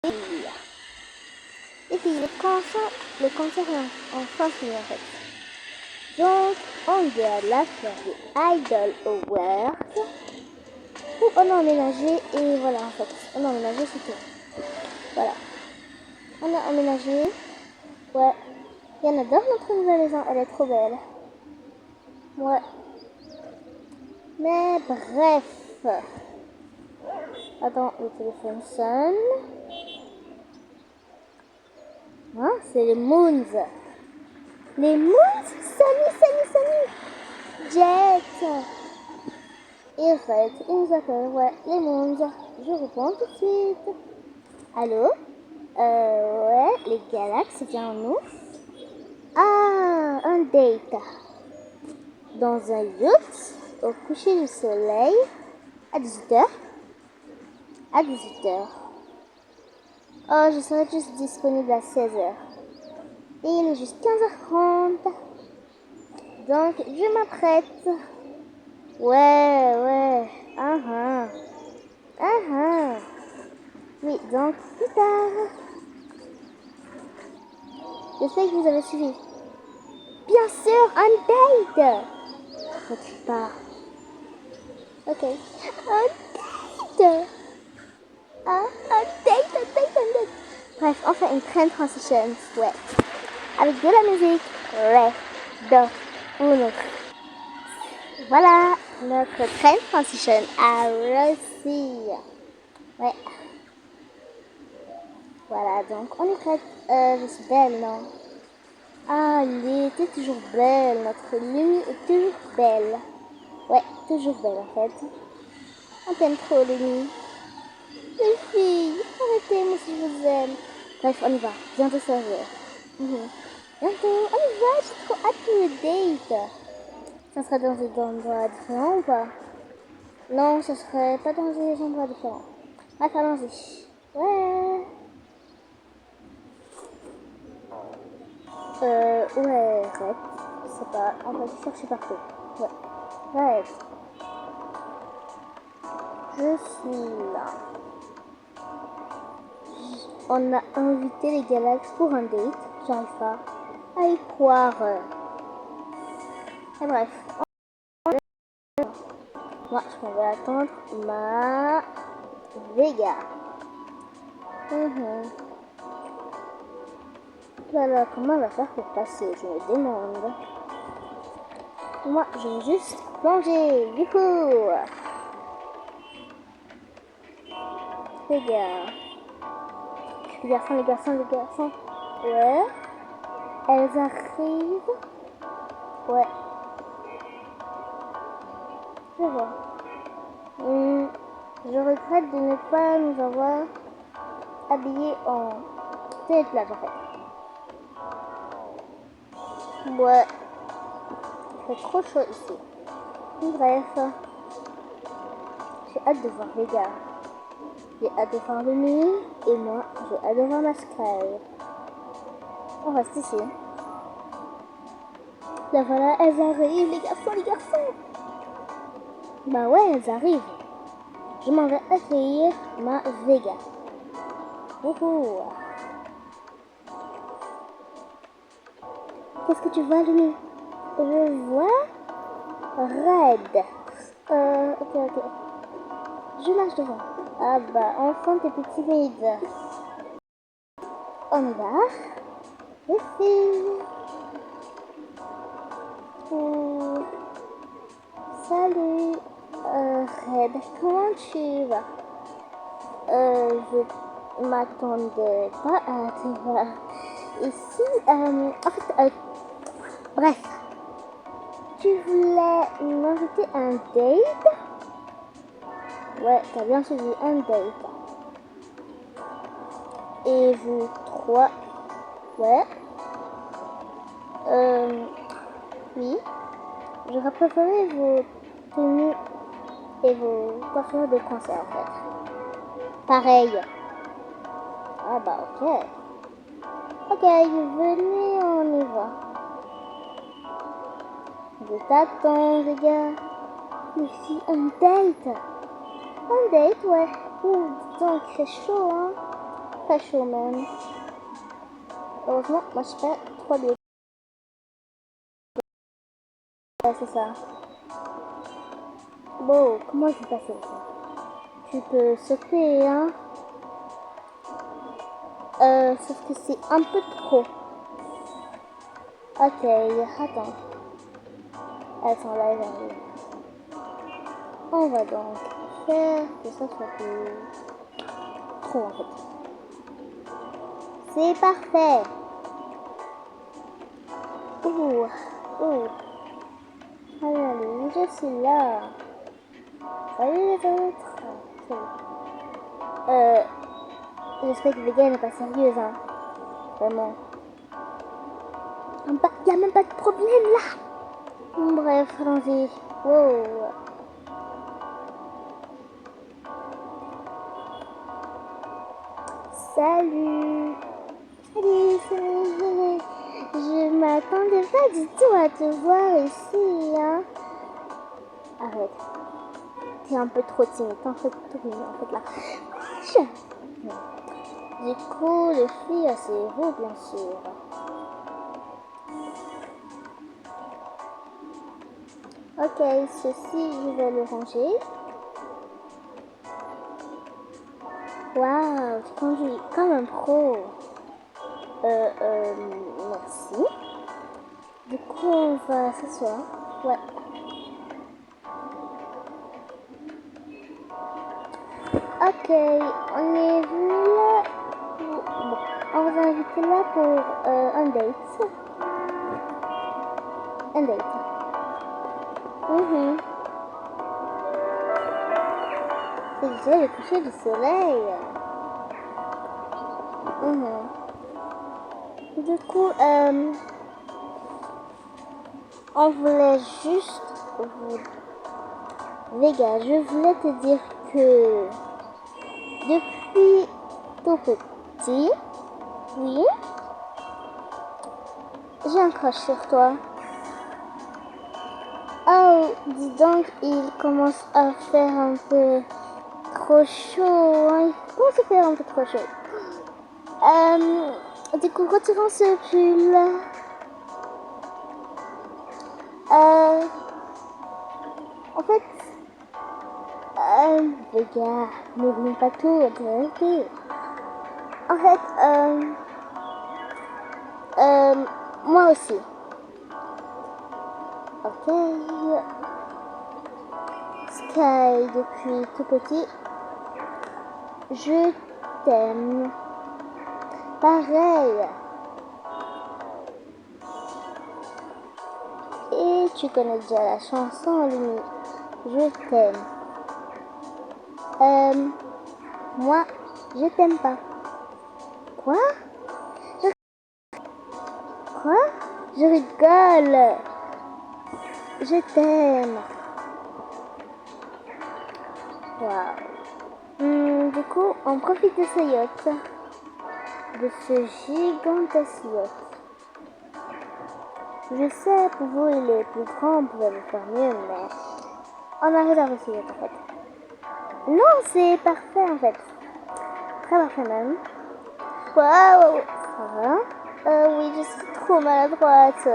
Et puis le concert est enfin fini en fait. Donc on doit la faire des Idol Awards où on a emménagé et voilà en fait. On a emménagé, c'est tout. Voilà. On a emménagé. Ouais. Et on adore notre nouvelle maison, elle est trop belle. Ouais. Mais bref. Attends, le téléphone sonne. Hein, c'est les Moons. Les Moons? Salut. Jet. Et Red, ils nous appellent, ouais, les Moons. Je réponds tout de suite. Allô? Ouais, les Galaxes, viens nous. Ah, un date. Dans un yacht, au coucher du soleil, à 18h. À 18h. Oh, je serai juste disponible à 16h. Et il est juste 15h30. Donc, je m'apprête. Ouais. Oui, donc, plus tard. J'espère que vous avez suivi. Bien sûr, un date. Faut pas. Ok. Un date. Un date. Bref, on fait une train transition. Ouais. Avec de la musique. Ré, do, uno. Voilà, notre train transition a réussi. Ouais. Voilà, donc on est prête. Je suis belle, non? Ah, t'es toujours belle. Notre Lumi est toujours belle. Ouais, toujours belle en fait. On t'aime trop, Lumi. Les filles, arrêtez, moi si je vous aime. Bref, on y va. Bientôt 16h. Bientôt, on y va. J'ai trop hâte pour le date. Ça sera dans des endroits différents ou pas? Non, ça serait pas dans des endroits différents. Bref, allons-y. Ouais. Ouais, Red. Je sais pas, on va chercher partout. Ouais. Red. Je suis là. On a invité les Galaxes pour un date. J'arrive pas à y croire. Et bref. Moi, je m'en vais attendre ma Vega. Voilà, comment on va faire pour passer? Je me demande. Moi, je vais juste plonger. Du coup, Vega. Les garçons. Ouais. Elles arrivent. Ouais. Je vois. Je regrette de ne pas nous avoir habillés en tête plage en fait. Ouais. Il fait trop chaud ici. Bref. J'ai hâte de voir les gars. J'ai hâte de voir le nuit. Et moi, j'ai hâte de voir ma Sky. On reste ici. Là voilà, elles arrivent, les garçons. Bah ouais, elles arrivent. Je m'en vais accueillir ma Vega. Wouhou. Qu'est-ce que tu vois, Lumi? Je vois Red. Ok. Je marche devant. Ah bah, enfin t'es plus timide. On y va. Les filles. Salut. Red, comment tu vas? Je m'attendais pas à te voir ici. En fait, bref. Tu voulais m'inviter à un date? Ouais, t'as bien suivi, un date. Et vous trois? Ouais. Oui. J'aurais préféré vos tenues et vos coiffures de concert en fait. Pareil. Ah bah ok. Ok, venez, on y va. Je t'attends, les gars. Mais si, un date. Un date, ouais. Ouh, dis donc, il fait chaud, hein. Très chaud même. Heureusement, moi je fais 3 lieux. Ouais, c'est ça. Bon, comment je vais passer ça? Tu peux sauter, hein. Sauf que c'est un peu trop. Ok, attends. Elles sont là, j'arrive. On va donc faire que ça soit plus trop en fait. C'est parfait. Ouh, ouh. Allez, je suis là. Salut les autres. Salut. J'espère que Vega n'est pas sérieuse, hein. Vraiment. Y a même pas de problème là. Bref, allons-y. Wow. Salut. Salut, salut. Je m'attendais pas du tout à te voir ici, hein. Arrête. T'es un peu trop timide. T'es un peu trop timide, en fait, là. Du coup, les filles, c'est vous, bien sûr. Ok, ceci, je vais le ranger. Waouh, tu conduis comme un pro. Merci. Du coup, on va s'asseoir. Ouais. Ok, on est venu là. Bon, on vous a invité là pour un date. Un date. C'est déjà le coucher du soleil. Du coup, on voulait juste vous... Vega, je voulais te dire que depuis tout petit, oui, j'ai un crush sur toi. Oh, dis donc, il commence à faire un peu trop chaud. Hein. Il commence à faire un peu trop chaud. Du coup, retirons ce pull. En fait, les gars, n'oubliez pas tout, vérité. En fait, moi aussi. Ok. Sky, depuis tout petit, je t'aime. Pareil. Et tu connais déjà la chanson, Lumi. Je t'aime. Moi, je t'aime pas. Quoi? Quoi? Je rigole. Je t'aime. Waouh. Du coup, on profite de ce yacht. De ce gigantesque yacht. Je sais, pour vous, il est plus grand, on pouvait le faire mieux, mais on a réservé ce yacht en fait. Non, c'est parfait en fait. Très parfait même. Waouh. Ça va? Oui, je suis trop maladroite.